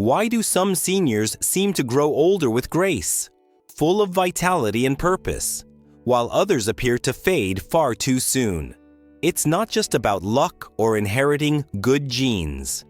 Why do some seniors seem to grow older with grace, full of vitality and purpose, while others appear to fade far too soon? It's not just about luck or inheriting good genes.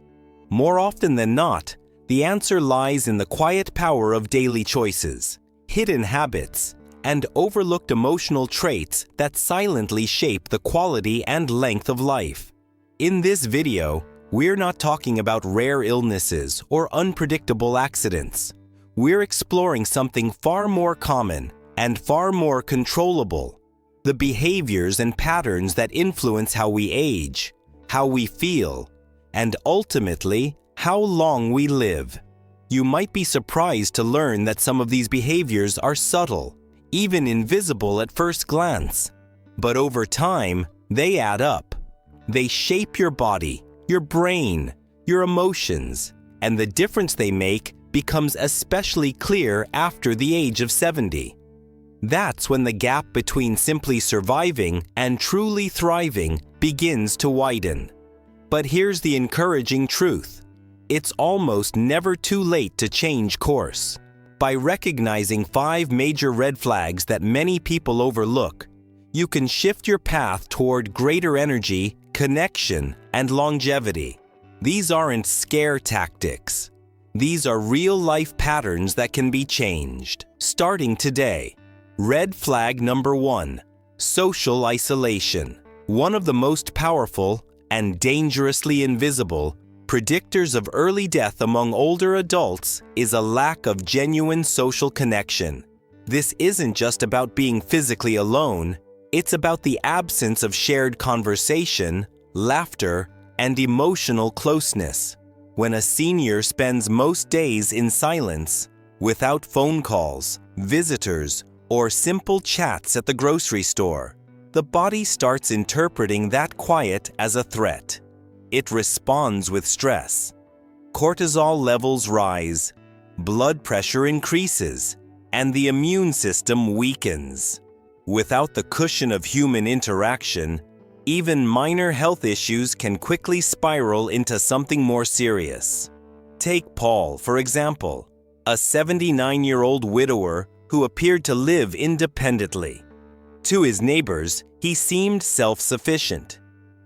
More often than not, the answer lies in the quiet power of daily choices, hidden habits, and overlooked emotional traits that silently shape the quality and length of life. In this video, we're not talking about rare illnesses or unpredictable accidents. We're exploring something far more common and far more controllable: the behaviors and patterns that influence how we age, how we feel, and ultimately, how long we live. You might be surprised to learn that some of these behaviors are subtle, even invisible at first glance. But over time, they add up. They shape your body, your brain, your emotions, and the difference they make becomes especially clear after the age of 70. That's when the gap between simply surviving and truly thriving begins to widen. But here's the encouraging truth: it's almost never too late to change course. By recognizing 5 major red flags that many people overlook, you can shift your path toward greater energy, connection, and longevity. These aren't scare tactics. These are real-life patterns that can be changed, starting today. Red flag number 1: social isolation. One of the most powerful and dangerously invisible predictors of early death among older adults is a lack of genuine social connection. This isn't just about being physically alone, it's about the absence of shared conversation, laughter, and emotional closeness. When a senior spends most days in silence, without phone calls, visitors, or simple chats at the grocery store, the body starts interpreting that quiet as a threat. It responds with stress. Cortisol levels rise, blood pressure increases, and the immune system weakens. Without the cushion of human interaction, even minor health issues can quickly spiral into something more serious. Take Paul, for example, a 79-year-old widower who appeared to live independently. To his neighbors, he seemed self-sufficient.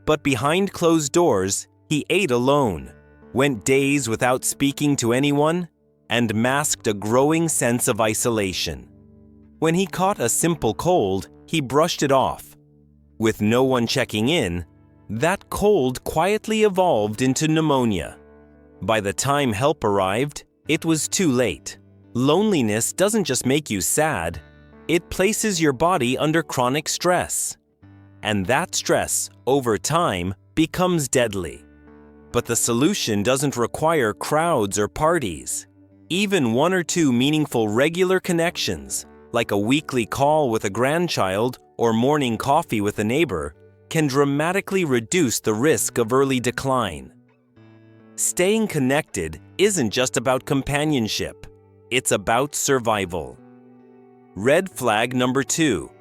But behind closed doors, he ate alone, went days without speaking to anyone, and masked a growing sense of isolation. When he caught a simple cold, he brushed it off. With no one checking in, that cold quietly evolved into pneumonia. By the time help arrived, it was too late. Loneliness doesn't just make you sad, it places your body under chronic stress. And that stress, over time, becomes deadly. But the solution doesn't require crowds or parties. Even 1 or 2 meaningful regular connections, like a weekly call with a grandchild or morning coffee with a neighbor, can dramatically reduce the risk of early decline. Staying connected isn't just about companionship, it's about survival. Red flag number 2: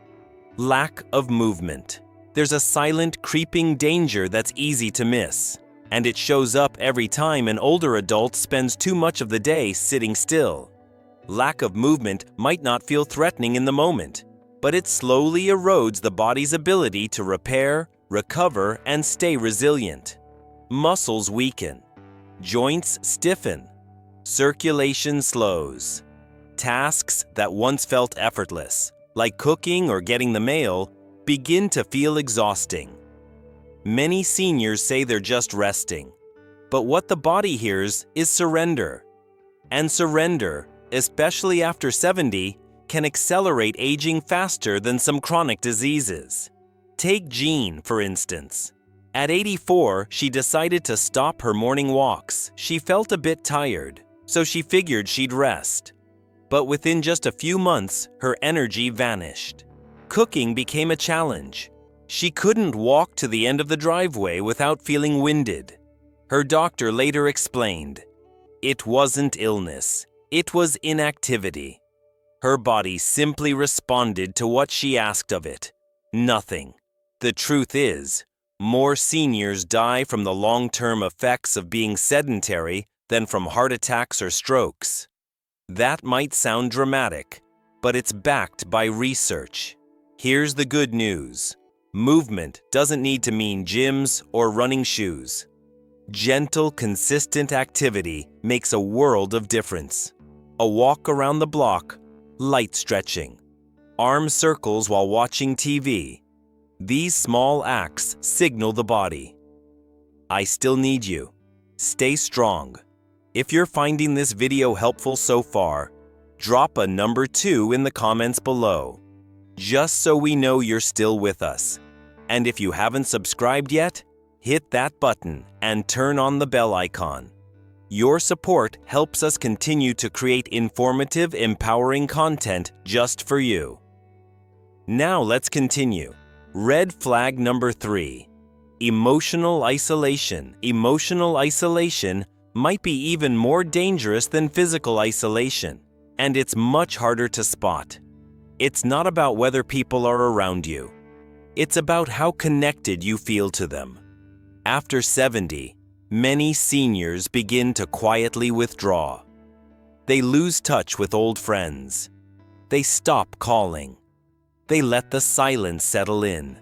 lack of movement. There's a silent, creeping danger that's easy to miss, and it shows up every time an older adult spends too much of the day sitting still. Lack of movement might not feel threatening in the moment, but it slowly erodes the body's ability to repair, recover, and stay resilient. Muscles weaken, joints stiffen, circulation slows. Tasks that once felt effortless, like cooking or getting the mail, begin to feel exhausting. Many seniors say they're just resting, but what the body hears is surrender. And surrender, especially after 70, can accelerate aging faster than some chronic diseases. Take Jean, for instance. At 84, she decided to stop her morning walks. She felt a bit tired, so she figured she'd rest. But within just a few months, her energy vanished. Cooking became a challenge. She couldn't walk to the end of the driveway without feeling winded. Her doctor later explained, it wasn't illness, it was inactivity. Her body simply responded to what she asked of it. Nothing. The truth is, more seniors die from the long-term effects of being sedentary than from heart attacks or strokes. That might sound dramatic, but it's backed by research. Here's the good news. Movement doesn't need to mean gyms or running shoes. Gentle, consistent activity makes a world of difference. A walk around the block, light stretching, arm circles while watching TV. These small acts signal the body. I still need you. Stay strong. If you're finding this video helpful so far, drop a number 2 in the comments below, just so we know you're still with us. And if you haven't subscribed yet, hit that button and turn on the bell icon. Your support helps us continue to create informative, empowering content just for you. Now let's continue. Red flag number 3. Emotional isolation. Emotional isolation might be even more dangerous than physical isolation, and it's much harder to spot. It's not about whether people are around you. It's about how connected you feel to them. After 70, many seniors begin to quietly withdraw. They lose touch with old friends. They stop calling. They let the silence settle in.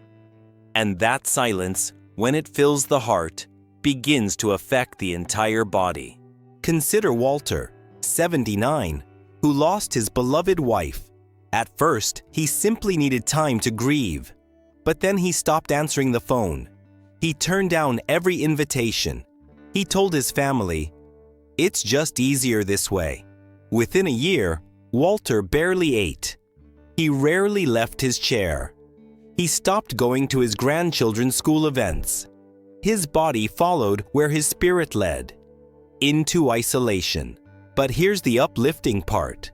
And that silence, when it fills the heart, begins to affect the entire body. Consider Walter, 79, who lost his beloved wife. At first, he simply needed time to grieve. But then he stopped answering the phone. He turned down every invitation. He told his family, "It's just easier this way." Within a year, Walter barely ate. He rarely left his chair. He stopped going to his grandchildren's school events. His body followed where his spirit led, into isolation. But here's the uplifting part.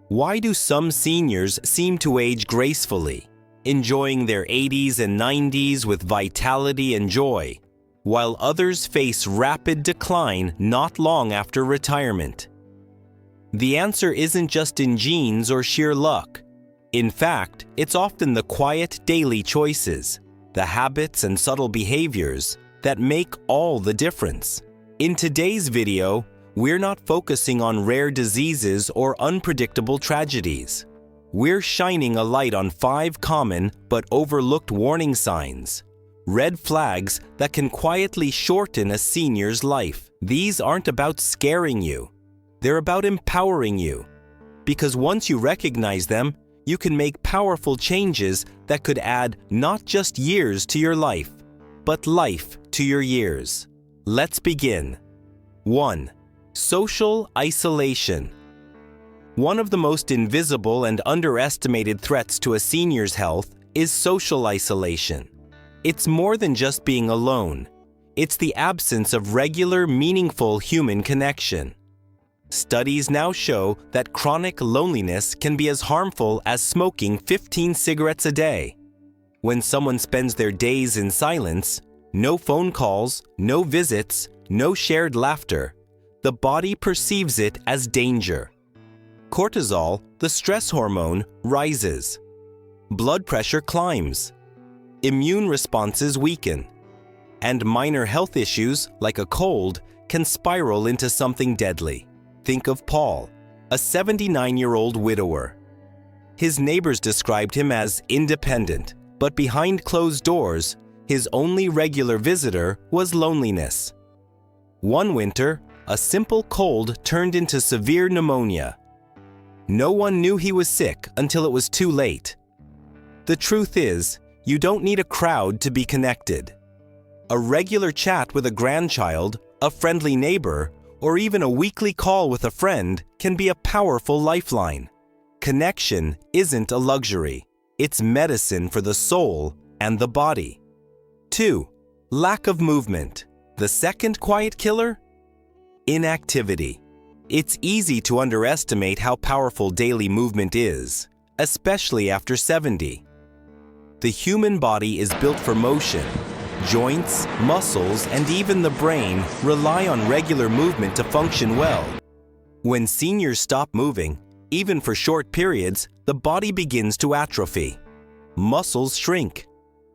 Why do some seniors seem to age gracefully, enjoying their 80s and 90s with vitality and joy, while others face rapid decline not long after retirement? The answer isn't just in genes or sheer luck. In fact, it's often the quiet daily choices, the habits and subtle behaviors that make all the difference. In today's video, we're not focusing on rare diseases or unpredictable tragedies. We're shining a light on 5 common but overlooked warning signs, red flags that can quietly shorten a senior's life. These aren't about scaring you. They're about empowering you. Because once you recognize them, you can make powerful changes that could add not just years to your life, but life to your years. Let's begin. 1. Social isolation. One of the most invisible and underestimated threats to a senior's health is social isolation. It's more than just being alone. It's the absence of regular, meaningful human connection. Studies now show that chronic loneliness can be as harmful as smoking 15 cigarettes a day. When someone spends their days in silence, no phone calls, no visits, no shared laughter, the body perceives it as danger. Cortisol, the stress hormone, rises. Blood pressure climbs. Immune responses weaken. And minor health issues, like a cold, can spiral into something deadly. Think of Paul, a 79-year-old widower. His neighbors described him as independent, but behind closed doors, his only regular visitor was loneliness. One winter, a simple cold turned into severe pneumonia. No one knew he was sick until it was too late. The truth is, you don't need a crowd to be connected. A regular chat with a grandchild, a friendly neighbor, or even a weekly call with a friend can be a powerful lifeline. Connection isn't a luxury. It's medicine for the soul and the body. 2. Lack of movement. The second quiet killer? Inactivity. It's easy to underestimate how powerful daily movement is, especially after 70. The human body is built for motion. Joints, muscles, and even the brain rely on regular movement to function well. When seniors stop moving, even for short periods, the body begins to atrophy. Muscles shrink.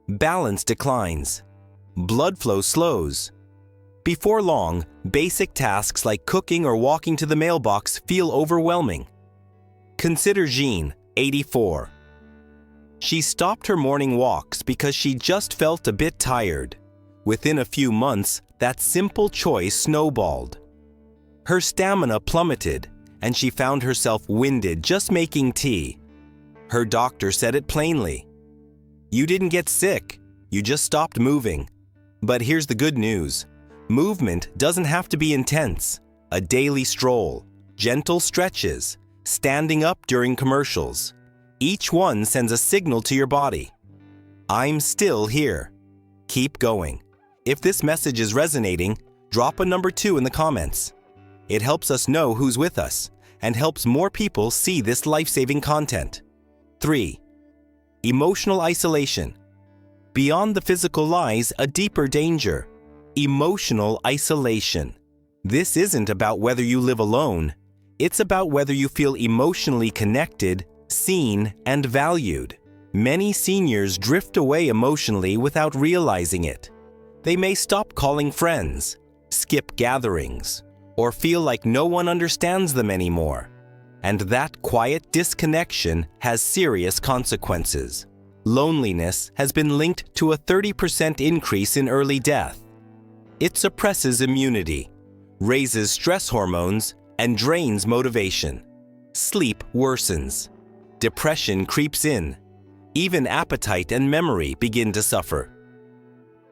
Balance declines. Blood flow slows. Before long, basic tasks like cooking or walking to the mailbox feel overwhelming. Consider Jean, 84. She stopped her morning walks because she just felt a bit tired. Within a few months, that simple choice snowballed. Her stamina plummeted, and she found herself winded just making tea. Her doctor said it plainly. You didn't get sick, you just stopped moving. But here's the good news. Movement doesn't have to be intense. A daily stroll, gentle stretches, standing up during commercials. Each one sends a signal to your body. I'm still here. Keep going. If this message is resonating, drop a number 2 in the comments. It helps us know who's with us and helps more people see this life-saving content. 3. Emotional isolation. Beyond the physical lies a deeper danger. Emotional isolation. This isn't about whether you live alone. It's about whether you feel emotionally connected, seen, and valued. Many seniors drift away emotionally without realizing it. They may stop calling friends, skip gatherings, or feel like no one understands them anymore. And that quiet disconnection has serious consequences. Loneliness has been linked to a 30% increase in early death. It suppresses immunity, raises stress hormones, and drains motivation. Sleep worsens. Depression creeps in. Even appetite and memory begin to suffer.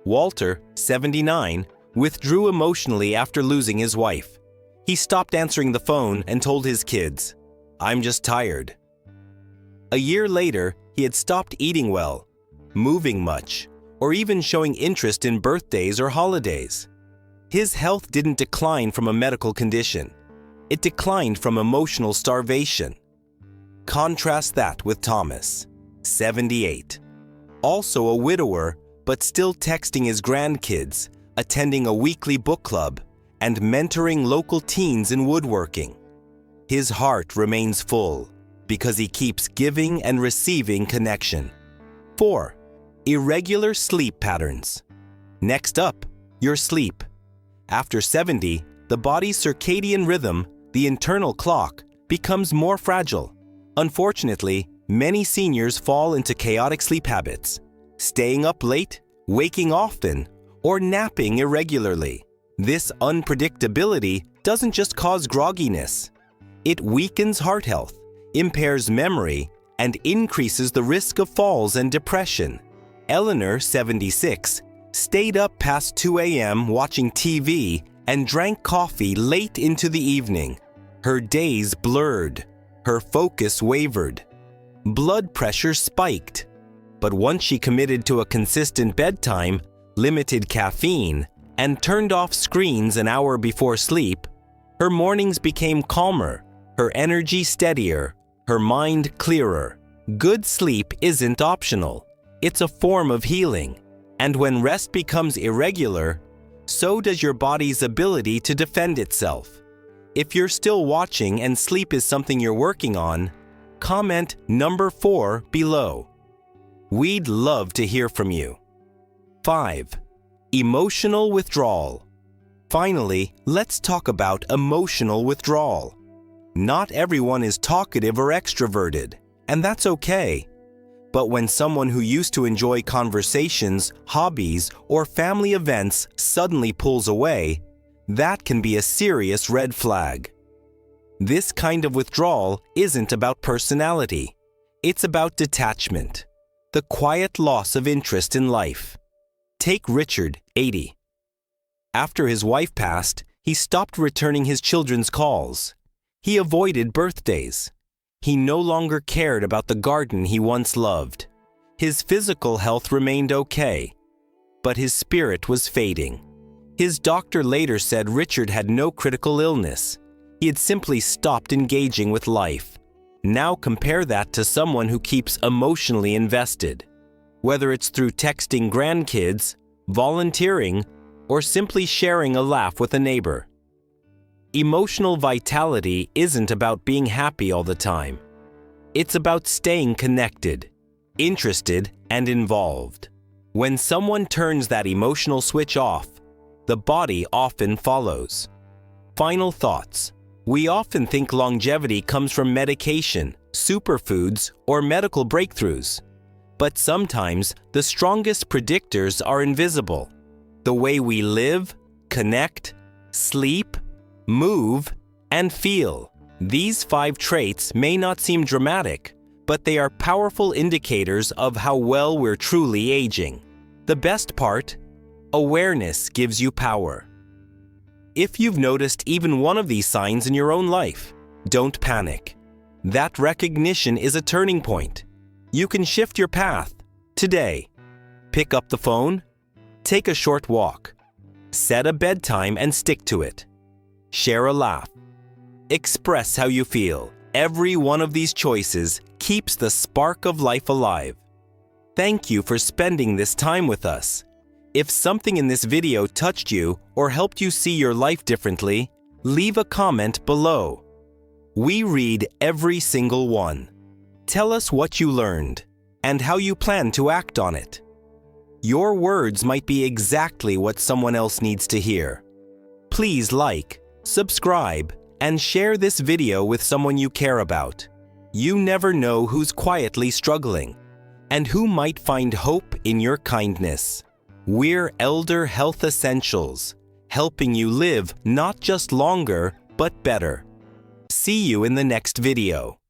Walter, 79, withdrew emotionally after losing his wife. He stopped answering the phone and told his kids, "I'm just tired." A year later, he had stopped eating well, moving much, or even showing interest in birthdays or holidays. His health didn't decline from a medical condition. It declined from emotional starvation. Contrast that with Thomas, 78. Also a widower, but still texting his grandkids, attending a weekly book club, and mentoring local teens in woodworking. His heart remains full because he keeps giving and receiving connection. 4. Irregular sleep patterns. Next up, your sleep. After 70, the body's circadian rhythm, the internal clock, becomes more fragile. Unfortunately, many seniors fall into chaotic sleep habits, staying up late, waking often, or napping irregularly. This unpredictability doesn't just cause grogginess. It weakens heart health, impairs memory, and increases the risk of falls and depression. Eleanor, 76, stayed up past 2 a.m. watching TV and drank coffee late into the evening. Her days blurred. Her focus wavered. Blood pressure spiked. But once she committed to a consistent bedtime, limited caffeine, and turned off screens an hour before sleep, her mornings became calmer, her energy steadier, her mind clearer. Good sleep isn't optional. It's a form of healing. And when rest becomes irregular, so does your body's ability to defend itself. If you're still watching and sleep is something you're working on, comment number 4 below. We'd love to hear from you. 5. Emotional withdrawal. Finally, let's talk about emotional withdrawal. Not everyone is talkative or extroverted, and that's okay. But when someone who used to enjoy conversations, hobbies, or family events suddenly pulls away, that can be a serious red flag. This kind of withdrawal isn't about personality. It's about detachment, the quiet loss of interest in life. Take Richard, 80. After his wife passed, he stopped returning his children's calls. He avoided birthdays. He no longer cared about the garden he once loved. His physical health remained okay, but his spirit was fading. His doctor later said Richard had no critical illness. He had simply stopped engaging with life. Now compare that to someone who keeps emotionally invested, whether it's through texting grandkids, volunteering, or simply sharing a laugh with a neighbor. Emotional vitality isn't about being happy all the time. It's about staying connected, interested, and involved. When someone turns that emotional switch off, the body often follows. Final thoughts. We often think longevity comes from medication, superfoods, or medical breakthroughs. But sometimes the strongest predictors are invisible. The way we live, connect, sleep, move, and feel. These 5 traits may not seem dramatic, but they are powerful indicators of how well we're truly aging. The best part? Awareness gives you power. If you've noticed even one of these signs in your own life, don't panic. That recognition is a turning point. You can shift your path today. Pick up the phone, take a short walk, set a bedtime and stick to it. Share a laugh. Express how you feel. Every one of these choices keeps the spark of life alive. Thank you for spending this time with us. If something in this video touched you or helped you see your life differently, leave a comment below. We read every single one. Tell us what you learned and how you plan to act on it. Your words might be exactly what someone else needs to hear. Please like, subscribe, and share this video with someone you care about. You never know who's quietly struggling and who might find hope in your kindness. We're Elder Health Essentials, helping you live not just longer, but better. See you in the next video.